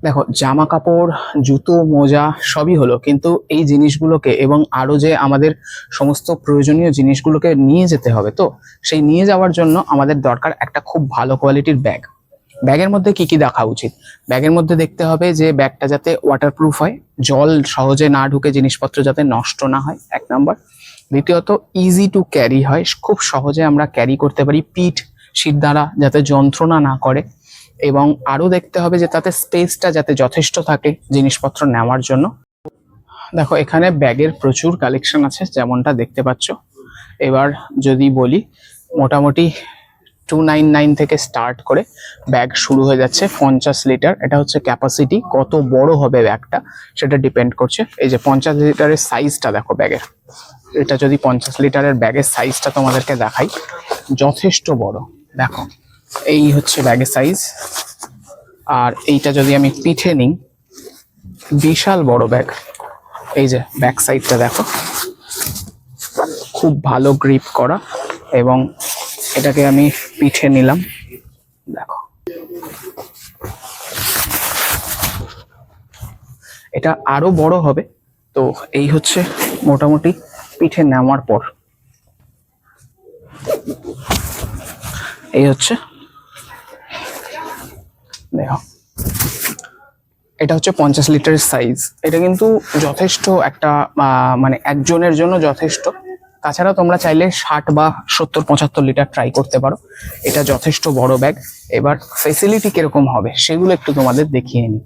দেখো, জামা কাপড়, জুতো, মোজা সবই হলো, কিন্তু এই জিনিসগুলোকে এবং আরো যে আমাদের সমস্ত প্রয়োজনীয় জিনিসগুলোকে নিয়ে যেতে হবে, তো সেই নিয়ে যাওয়ার জন্য আমাদের দরকার একটা খুব ভালো কোয়ালিটির ব্যাগ। ব্যাগের মধ্যে কি কি দেখা উচিত? ব্যাগের মধ্যে দেখতে হবে যে ব্যাগটা যাতে ওয়াটারপ্রুফ হয়, জল সহজে না ঢুকে জিনিসপত্র যাতে নষ্ট না হয়, এক নম্বর। দ্বিতীয়ত, ইজি টু ক্যারি হয়, খুব সহজে আমরা ক্যারি করতে পারি, পিঠ শির দ্বারা যাতে যন্ত্রণা না করে। এবং আরো দেখতে হবে যে তাতে স্পেসটা যাতে যথেষ্ট থাকে জিনিসপত্র নেওয়ার জন্য। দেখো, এখানে ব্যাগের প্রচুর কালেকশন আছে যেমনটা দেখতে পাচ্ছ। এবার যদি বলি, মোটামুটি 299 থেকে স্টার্ট করে ব্যাগ শুরু হয়ে যাচ্ছে 50 লিটার। এটা হচ্ছে ক্যাপাসিটি, কত বড় হবে ব্যাগটা সেটা ডিপেন্ড করছে। এই যে 50 লিটারের সাইজটা দেখো ব্যাগের, এটা যদি 50 লিটারের ব্যাগের সাইজটা তোমাদেরকে দেখাই, যথেষ্ট বড়। দেখো, এই হচ্ছে ব্যাগের সাইজ। আর এইটা যদি আমি পিঠে নিই, বিশাল বড় ব্যাগ। এই যে ব্যাক সাইডটা দেখো, খুব ভালো গ্রিপ করা। এবং এটাকে আমি পিঠে নিলাম, দেখো এটা আরো বড় হবে। তো এই হচ্ছে মোটামুটি পিঠে নেওয়ার পর, এই হচ্ছে দেখো, এটা হচ্ছে 50 লিটারের সাইজ। এটা কিন্তু যথেষ্ট একটা মানে একজনের জন্য যথেষ্ট। তাছাড়া তোমরা চাইলে 60 বা 70 75 লিটার ট্রাই করতে পারো। এটা যথেষ্ট বড় ব্যাগ। এবার ফেসিলিটি কিরকম হবে সেগুলো একটু তোমাদের দেখিয়ে নিই।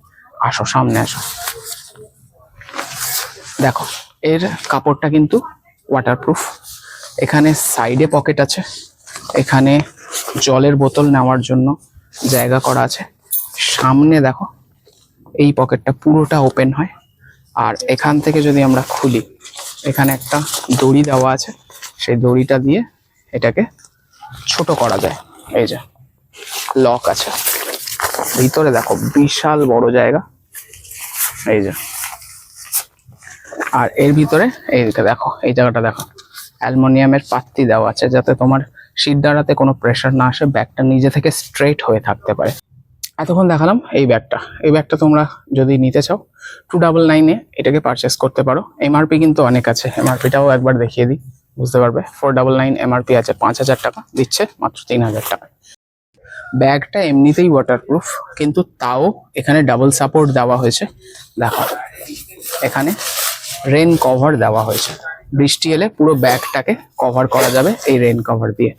আসো, সামনে আসো। দেখো, এর কাপড়টা কিন্তু ওয়াটারপ্রুফ। এখানে সাইডে পকেট আছে, এখানে জলের বোতল নেওয়ার জন্য জায়গা করা আছে। সামনে দেখো, এই পকেটটা পুরোটা ওপেন হয়। আর এখান থেকে যদি আমরা খুলি, এখানে একটা দড়ি দেওয়া আছে, সেই দড়িটা দিয়ে এটাকে ছোট করা যায়। এই যে লক আছে। ভিতরে দেখো, বিশাল বড় জায়গা, এই যে। আর এর ভিতরে এইদিকে দেখো, এই জায়গাটা দেখো, অ্যালুমিনিয়ামের পাত্তি দেওয়া আছে যাতে তোমার শির দ্বারাতে কোনো প্রেশার না আসে, ব্যাগটা নিজে থেকে স্ট্রেট হয়ে থাকতে পারে। এতক্ষণ দেখালাম এই ব্যাগটা। এই ব্যাগটা তোমরা যদি নিতে চাও 299-এ এটাকে পারচেস করতে পারো। এমআরপি কিন্তু অনেক আছে, এমআরপিটাও একবার দেখিয়ে দিই, বুঝতে পারবে। 499 এমআরপি আছে, 5000 টাকা দিচ্ছে মাত্র 3000 টাকা। ব্যাগটা এমনিতেই ওয়াটারপ্রুফ, কিন্তু তাও এখানে ডাবল সাপোর্ট দেওয়া হয়েছে। দেখো, এখানে রেন কভার দেওয়া হয়েছে, বৃষ্টি এলে পুরো ব্যাগটাকে কভার করা যাবে এই রেন কভার দিয়ে।